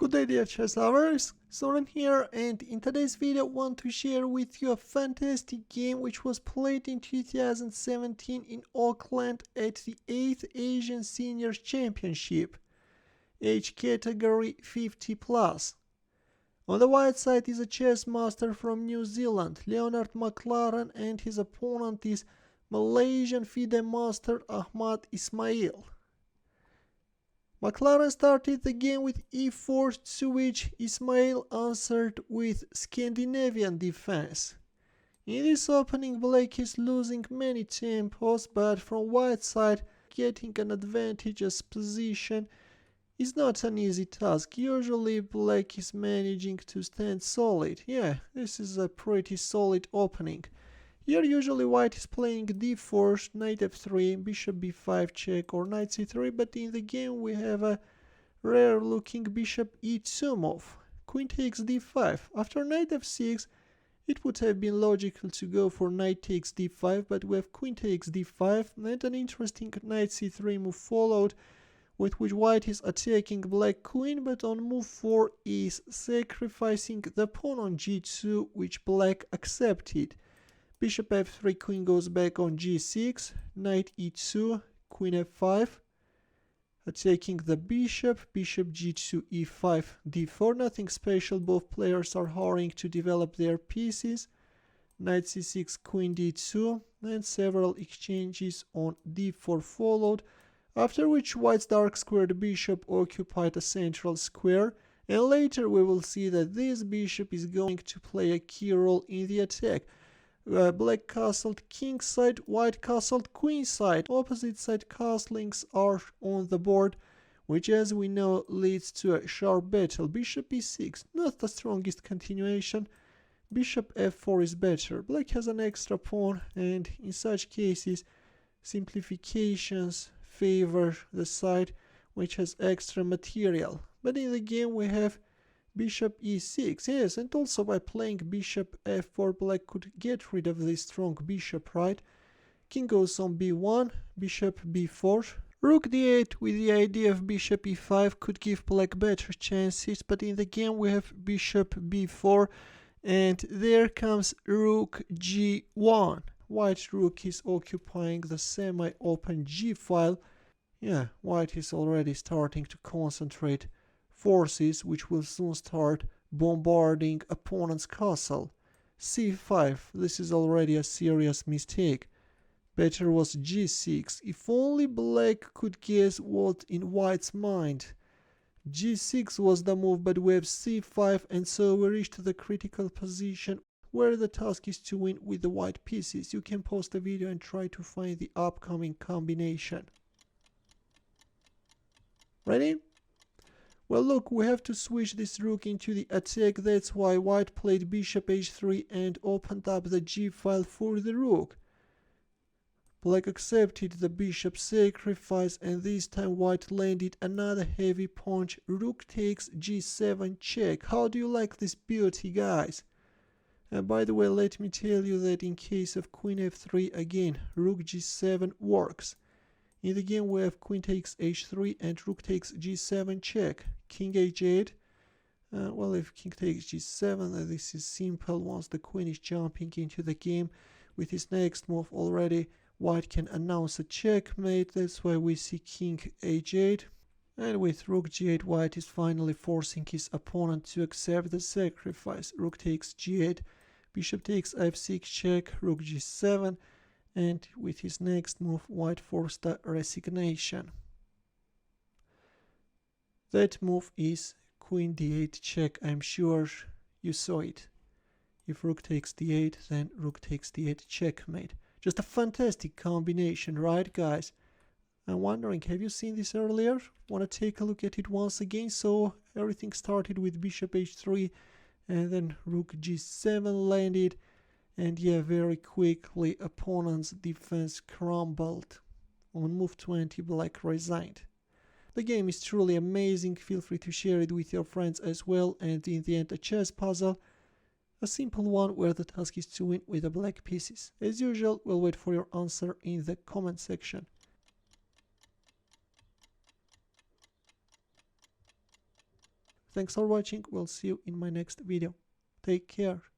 Good day dear chess lovers, Soren here, and in today's video I want to share with you a fantastic game which was played in 2017 in Auckland at the 8th Asian Seniors Championship, age category 50+. On the white side is a chess master from New Zealand, Leonard McLaren, and his opponent is Malaysian FIDE master Ahmad Ismail. McLaren started the game with e4, to which Ismail answered with Scandinavian defense. In this opening, black is losing many tempos, but from white side getting an advantageous position is not an easy task. Usually black is managing to stand solid. Yeah, this is a pretty solid opening. Here usually white is playing d4, knight f3, bishop b5 check or knight c3, but in the game we have a rare looking bishop e2 move, queen takes d5. After knight f6 it would have been logical to go for knight takes d5, but we have queen takes d5 and an interesting knight c3 move followed, with which white is attacking black queen, but on move 4 is sacrificing the pawn on g2, which black accepted. Bishop f3, queen goes back on g6, knight e2, queen f5, attacking the bishop, bishop g2, e5, d4, nothing special, both players are hurrying to develop their pieces, knight c6, queen d2, and several exchanges on d4 followed, after which white's dark squared bishop occupied a central square, and later we will see that this bishop is going to play a key role in the attack. Black castled king side, white castled queen side. Opposite side castlings are on the board, which as we know leads to a sharp battle. Bishop e6, not the strongest continuation. Bishop f4 is better. Black has an extra pawn, and in such cases simplifications favor the side which has extra material. But in the game we have bishop e6, yes, and also by playing bishop f4 black could get rid of this strong bishop, right? King goes on b1, bishop b4, rook d8 with the idea of bishop e5 could give black better chances, but in the game we have bishop b4 and there comes rook g1. White rook is occupying the semi-open g file. Yeah, white is already starting to concentrate forces which will soon start bombarding opponent's castle. c5, this is already a serious mistake. Better was g6. If only black could guess what in white's mind. g6 was the move, but we have c5, and so we reached the critical position where the task is to win with the white pieces. You can pause the video and try to find the upcoming combination. Ready? Well, look, we have to switch this rook into the attack. That's why white played bishop h3 and opened up the g file for the rook. Black accepted the bishop sacrifice, and this time white landed another heavy punch. Rook takes g7 check. How do you like this beauty, guys? And by the way, let me tell you that in case of queen f3, again, rook g7 works. In the game we have queen takes h3 and rook takes g7 check. King h8. Well, if king takes g7, this is simple. Once the queen is jumping into the game, with his next move already, white can announce a checkmate. That's why we see king h8. And with rook g8, white is finally forcing his opponent to accept the sacrifice. Rook takes g8, bishop takes f6 check, rook g7. And with his next move, white forced a resignation. That move is queen d8 check. I'm sure you saw it. If rook takes d8, then rook takes d8 checkmate. Just a fantastic combination, right, guys? I'm wondering, have you seen this earlier? Want to take a look at it once again? So everything started with bishop h3 and then rook g7 landed. And yeah, very quickly opponent's defense crumbled. On move 20, black resigned. The game is truly amazing. Feel free to share it with your friends as well. And in the end, a chess puzzle. A simple one where the task is to win with the black pieces. As usual, we'll wait for your answer in the comment section. Thanks for watching. We'll see you in my next video. Take care.